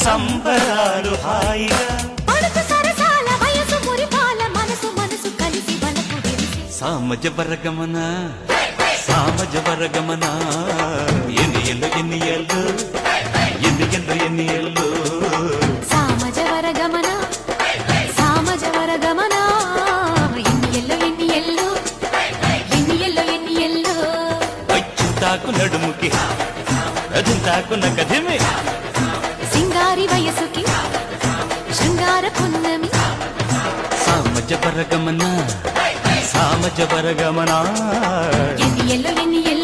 సంబరాలు హాయిగా పడుచు సరసాల వయసు మురిపాల మనసు మనసు కలిసి వలకు విరిసి సామజ వరగమన సామజ వరగమన ఎన్నియల్లు ఎన్నియల్లు ఎన్నియల్లు ఎన్నియల్లు సామజ వరగమన సామజ వరగమన ఎన్నియల్లు ఎన్నియల్లు ఎన్నియల్లు ఎన్నియల్లు అచ్చుతాకు నడుముకి అదింతాకు నకదిమి సింగారి వయసుకి శృంగార పున్నమి సామజ వరగమన సామజ వరగమన ఎన్నియల్లు ఎన్నియల్లు